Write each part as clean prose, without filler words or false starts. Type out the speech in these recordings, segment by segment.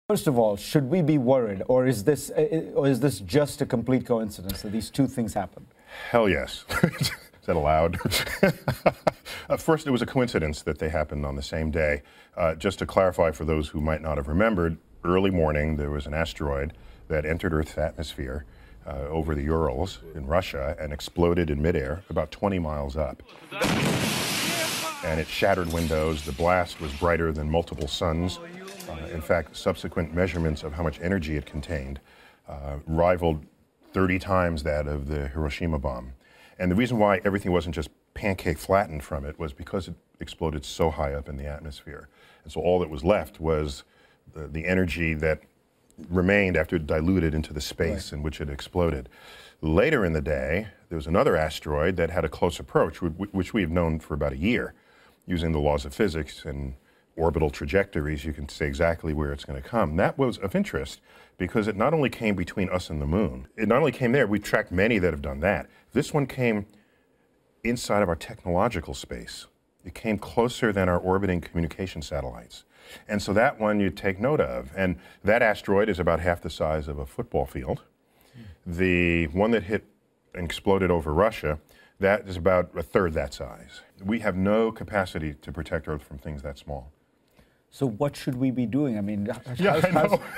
First of all, should we be worried, or is this just a complete coincidence that these two things happen? Hell yes. Is that allowed? First, it was a coincidence that they happened on the same day. Just to clarify for those who might not have remembered, early morning there was an asteroid that entered Earth's atmosphere over the Urals in Russia and exploded in midair about 20 miles up. And it shattered windows. The blast was brighter than multiple suns. In fact, subsequent measurements of how much energy it contained rivaled 30 times that of the Hiroshima bomb. And the reason why everything wasn't just pancake flattened from it was because it exploded so high up in the atmosphere. And so all that was left was the energy that remained after it diluted into the space in which it exploded. Later in the day, there was another asteroid that had a close approach, which we have known for about a year, using the laws of physics and orbital trajectories. You can say exactly where it's going to come. That was of interest because it not only came between us and the moon, it not only came there, we tracked many that have done that. This one came inside of our technological space. It came closer than our orbiting communication satellites. And so that one you take note of. And that asteroid is about half the size of a football field. The one that hit and exploded over Russia, that is about a third that size. We have no capacity to protect Earth from things that small. So what should we be doing? I mean,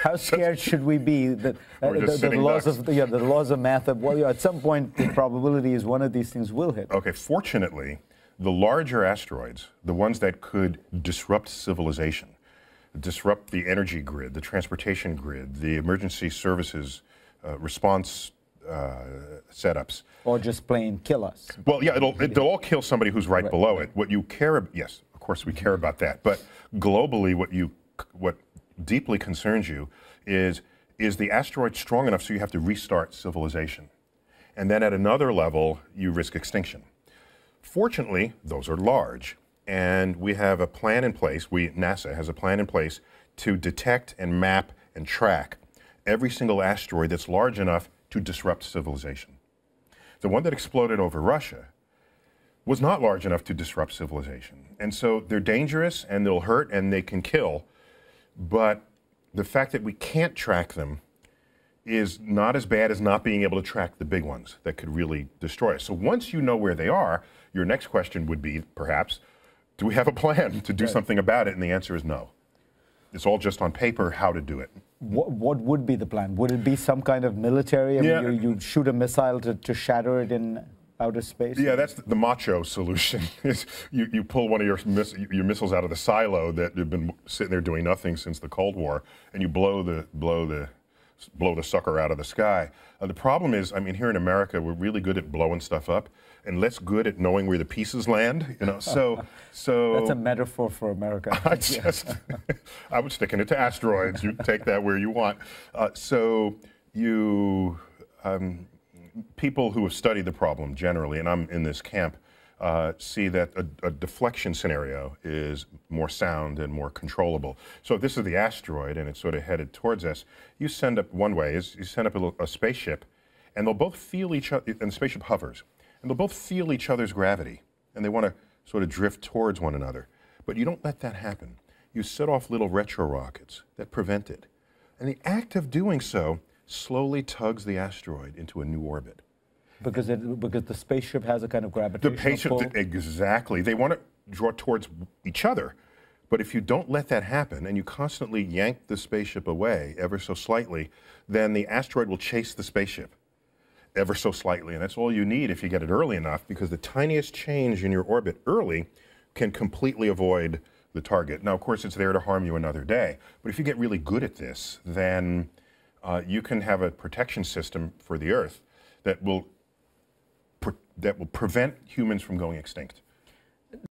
how scared should we be that the laws of math? At some point, the probability is one of these things will hit. Okay, fortunately, the larger asteroids, the ones that could disrupt civilization, disrupt the energy grid, the transportation grid, the emergency services response setups. Or just plain kill us. Well, yeah, they'll all kill somebody who's right below it. What you care about, yes, of course we care about that. But globally, what deeply concerns you is the asteroid strong enough so you have to restart civilization? And then at another level, you risk extinction. Fortunately, those are large. And we have a plan in place, NASA has a plan in place to detect and map and track every single asteroid that's large enough to disrupt civilization. The one that exploded over Russia was not large enough to disrupt civilization. And so they're dangerous and they'll hurt and they can kill. But the fact that we can't track them is not as bad as not being able to track the big ones that could really destroy us. So once you know where they are, your next question would be, perhaps, do we have a plan to do something about it? And the answer is no. It's all just on paper how to do it. What would be the plan? Would it be some kind of military? I mean, you shoot a missile to shatter it in outer space? Yeah, that's the macho solution. You pull one of your missiles out of the silo that have been sitting there doing nothing since the Cold War, and you blow the sucker out of the sky. The problem is, I mean, here in America, we're really good at blowing stuff up, and less good at knowing where the pieces land. You know, so that's a metaphor for America. I was sticking it to asteroids. You take that where you want. People who have studied the problem generally, and I'm in this camp, see that a deflection scenario is more sound and more controllable. So if this is the asteroid and it's sort of headed towards us, you send up one way is you send up a spaceship, and they'll both feel each other, and the spaceship hovers, and they'll both feel each other's gravity, and they want to sort of drift towards one another. But you don't let that happen. You set off little retro rockets that prevent it. And the act of doing so slowly tugs the asteroid into a new orbit. Because the spaceship has a kind of gravitational pull? Exactly. They want to draw towards each other. But if you don't let that happen and you constantly yank the spaceship away ever so slightly, then the asteroid will chase the spaceship ever so slightly. And that's all you need if you get it early enough, because the tiniest change in your orbit early can completely avoid the target. Now, of course, it's there to harm you another day. But if you get really good at this, then you can have a protection system for the Earth that will prevent humans from going extinct.